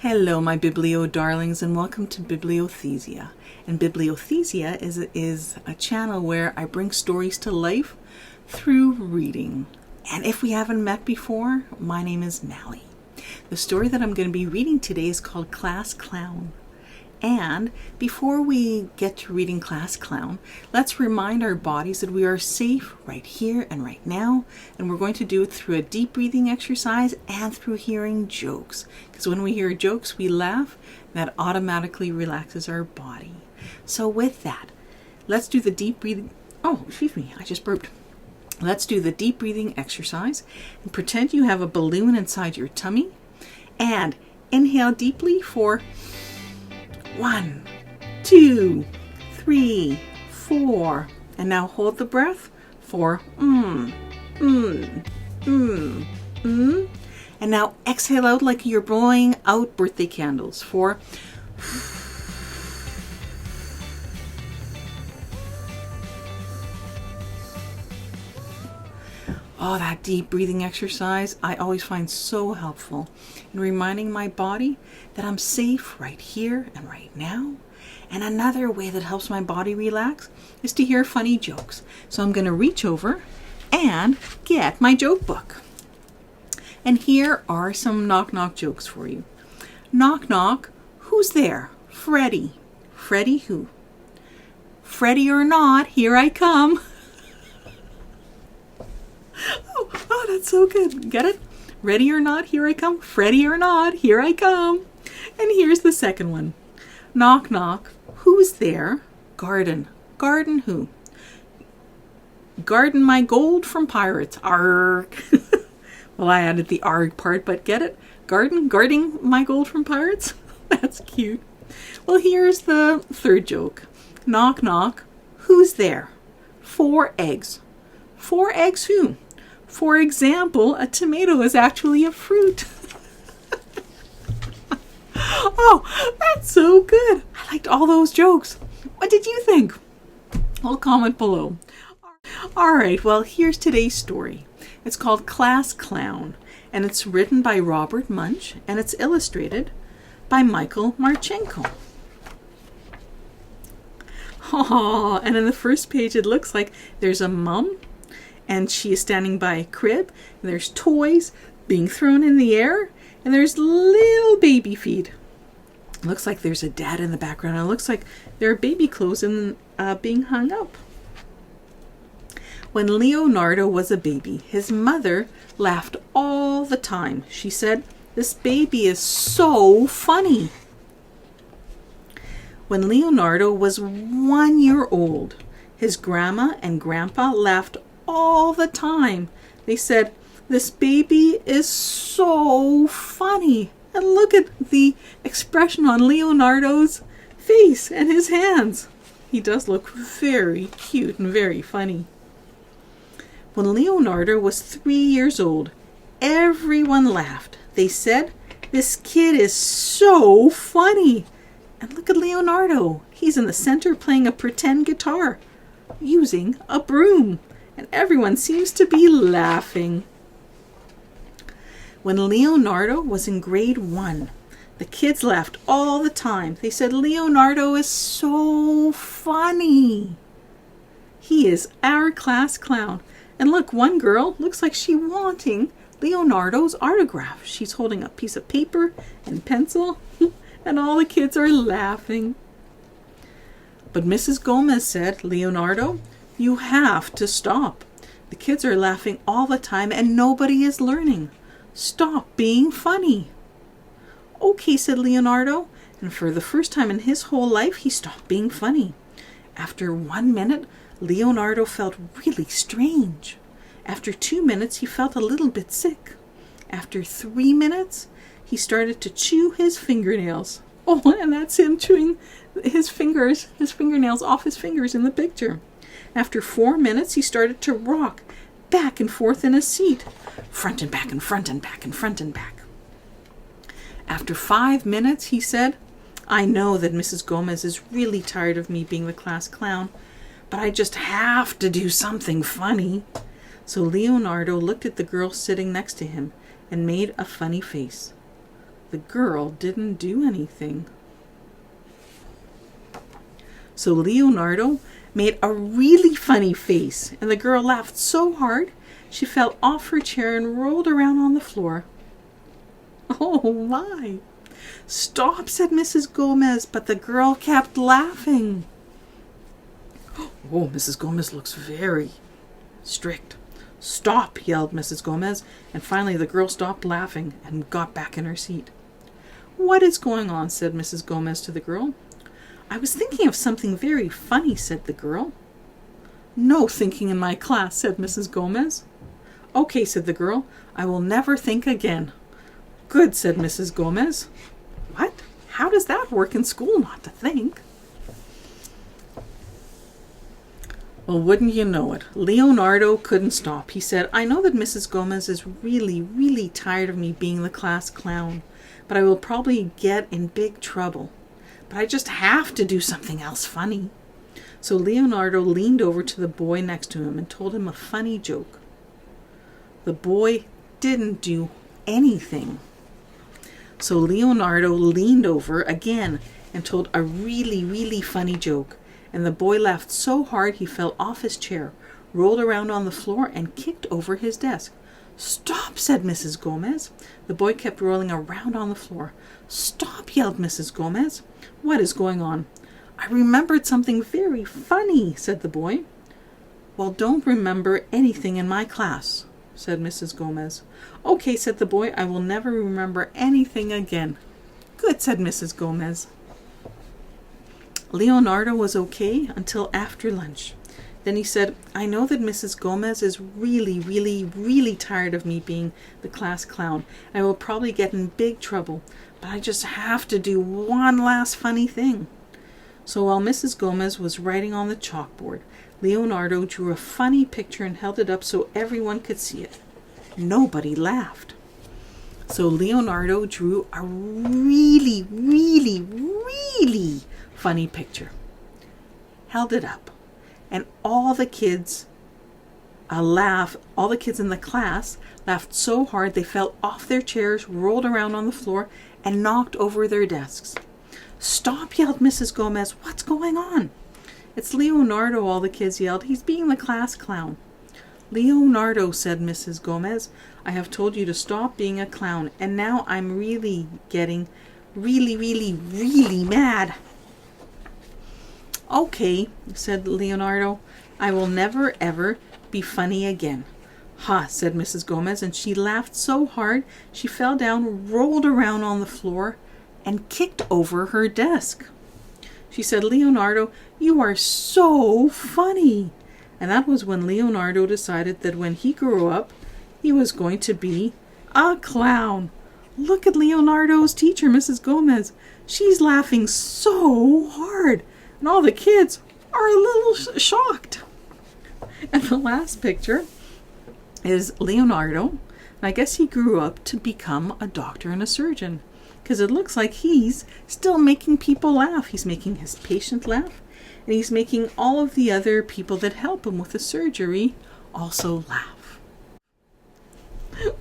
Hello, my Biblio darlings, and welcome to Bibliothesia. And Bibliothesia is a channel where I bring stories to life through reading. And if we haven't met before, my name is Mally. The story that I'm going to be reading today is called Class Clown. And before we get to reading Class Clown, let's remind our bodies that we are safe right here and right now. And we're going to do it through a deep breathing exercise and through hearing jokes. Because when we hear jokes, we laugh. And that automatically relaxes our body. So with that, let's do the deep breathing. Oh, excuse me, I just burped. Let's do the deep breathing exercise. And pretend you have a balloon inside your tummy. And inhale deeply for 1, 2, 3, 4. And now hold the breath for And now exhale out like you're blowing out birthday candles for Oh, that deep breathing exercise I always find so helpful in reminding my body that I'm safe right here and right now. And another way that helps my body relax is to hear funny jokes. So I'm going to reach over and get my joke book. And here are some knock-knock jokes for you. Knock, knock. Who's there? Freddy. Freddy who? Freddy or not, here I come. Oh, that's so good. Get it? Ready or not, here I come. Freddy or not, here I come. And here's the second one. Knock, knock. Who's there? Garden. Garden who? Garden my gold from pirates. Arg. Well, I added the arg part, but get it? Guarding my gold from pirates? That's cute. Well, here's the third joke. Knock, knock. Who's there? 4 eggs. 4 eggs who? For example, a tomato is actually a fruit. Oh, that's so good. I liked all those jokes. What did you think? Well, comment below. All right, well, here's today's story. It's called Class Clown, and it's written by Robert Munsch, and it's illustrated by Michael Marchenko. Oh, and in the first page, it looks like there's a mom, and she is standing by a crib, and there's toys being thrown in the air, and there's little baby feet. Looks like there's a dad in the background, and it looks like there are baby clothes being hung up. When Leonardo was a baby, his mother laughed all the time. She said, "This baby is so funny." When Leonardo was 1 year old, his grandma and grandpa laughed all the time. They said, "This baby is so funny." And look at the expression on Leonardo's face and his hands. He does look very cute and very funny. When Leonardo was 3 years old, everyone laughed. They said, "This kid is so funny." And look at Leonardo. He's in the center playing a pretend guitar using a broom. And everyone seems to be laughing. When Leonardo was in grade 1, the kids laughed all the time. They said, "Leonardo is so funny. He is our class clown." And look, one girl looks like she's wanting Leonardo's autograph. She's holding a piece of paper and pencil, and all the kids are laughing. But Mrs. Gomez said, "Leonardo, you have to stop. The kids are laughing all the time and nobody is learning. Stop being funny." "Okay," said Leonardo, and for the first time in his whole life, he stopped being funny. After 1 minute, Leonardo felt really strange. After 2 minutes, he felt a little bit sick. After 3 minutes, he started to chew his fingernails. Oh, and that's him chewing his fingernails off his fingers in the picture. After 4 minutes, he started to rock back and forth in a seat, front and back and front and back and front and back. After 5 minutes, he said, "I know that Mrs. Gomez is really tired of me being the class clown, but I just have to do something funny." So Leonardo looked at the girl sitting next to him and made a funny face. The girl didn't do anything. So Leonardo made a really funny face, and the girl laughed so hard she fell off her chair and rolled around on the floor. Oh my! Stop, said Mrs. Gomez, but the girl kept laughing. Oh, Mrs. Gomez looks very strict. Stop, yelled Mrs. Gomez, and finally the girl stopped laughing and got back in her seat. What is going on? Said Mrs. Gomez to the girl. I was thinking of something very funny, said the girl. No thinking in my class, said Mrs. Gomez. Okay, said the girl, I will never think again. Good, said Mrs. Gomez. What? How does that work in school, not to think? Well, wouldn't you know it, Leonardo couldn't stop. He said, I know that Mrs. Gomez is really, really tired of me being the class clown, but I will probably get in big trouble. But I just have to do something else funny. So Leonardo leaned over to the boy next to him and told him a funny joke. The boy didn't do anything. So Leonardo leaned over again and told a really, really funny joke. And the boy laughed so hard he fell off his chair, rolled around on the floor, and kicked over his desk. Stop, said Mrs. Gomez. The boy kept rolling around on the floor. Stop, yelled Mrs. Gomez. What is going on? I remembered something very funny, said the boy. Well, don't remember anything in my class, said Mrs. Gomez. Okay, said the boy, I will never remember anything again. Good, said Mrs. Gomez. Leonardo was okay until after lunch. Then he said, I know that Mrs. Gomez is really, really, really tired of me being the class clown. I will probably get in big trouble, but I just have to do one last funny thing. So while Mrs. Gomez was writing on the chalkboard, Leonardo drew a funny picture and held it up so everyone could see it. Nobody laughed. So Leonardo drew a really, really, really funny picture, held it up, and all the kids laughed. All the kids in the class laughed so hard they fell off their chairs, rolled around on the floor, and knocked over their desks. Stop, yelled Mrs. Gomez. What's going on? It's Leonardo, all the kids yelled. He's being the class clown. Leonardo, said Mrs. Gomez, I have told you to stop being a clown, and now I'm really getting really, really, really mad. Okay, said Leonardo, I will never, ever be funny again. Ha, said Mrs. Gomez, and she laughed so hard she fell down, rolled around on the floor, and kicked over her desk. She said, Leonardo, you are so funny. And that was when Leonardo decided that when he grew up, he was going to be a clown. Look at Leonardo's teacher, Mrs. Gomez. She's laughing so hard. And all the kids are a little shocked. And the last picture is Leonardo. And I guess he grew up to become a doctor and a surgeon, because it looks like he's still making people laugh. He's making his patient laugh, and he's making all of the other people that help him with the surgery also laugh.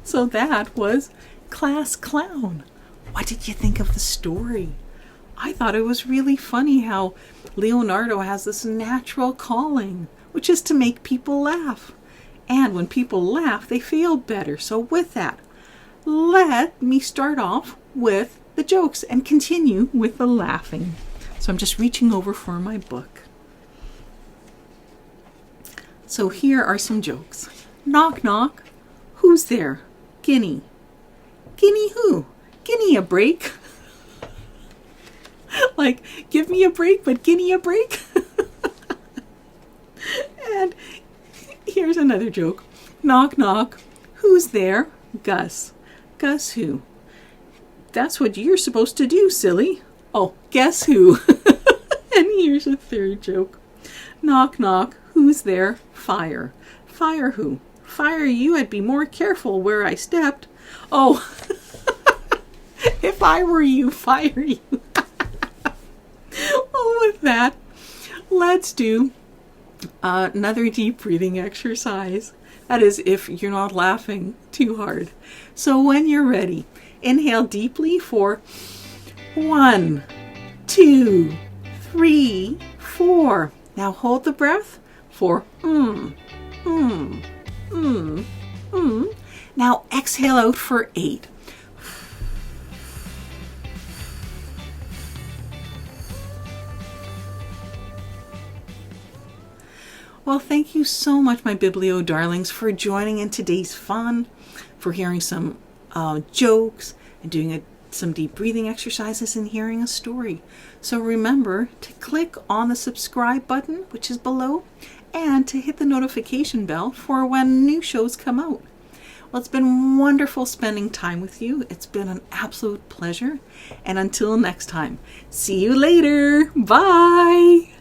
So that was Class Clown. What did you think of the story? I thought it was really funny how Leonardo has this natural calling, which is to make people laugh. And when people laugh, they feel better. So with that, let me start off with the jokes and continue with the laughing. So I'm just reaching over for my book. So here are some jokes. Knock, knock. Who's there? Guinea. Guinea who? Guinea a break. Like, give me a break, but Guinea a break. And here's another joke. Knock, knock. Who's there? Gus. Gus who? That's what you're supposed to do, silly. Oh, guess who? And here's a third joke. Knock, knock. Who's there? Fire. Fire who? Fire you. I'd be more careful where I stepped. Oh, if I were you, fire you. Oh, with that, let's do another deep breathing exercise. That is, if you're not laughing too hard. So when you're ready, Inhale deeply for 1, 2, 3, 4. Now hold the breath for Now exhale out for 8. Well, thank you so much, my Biblio darlings, for joining in today's fun, for hearing some jokes and doing some deep breathing exercises and hearing a story. So remember to click on the subscribe button, which is below, and to hit the notification bell for when new shows come out. Well, it's been wonderful spending time with you. It's been an absolute pleasure. And until next time, see you later. Bye.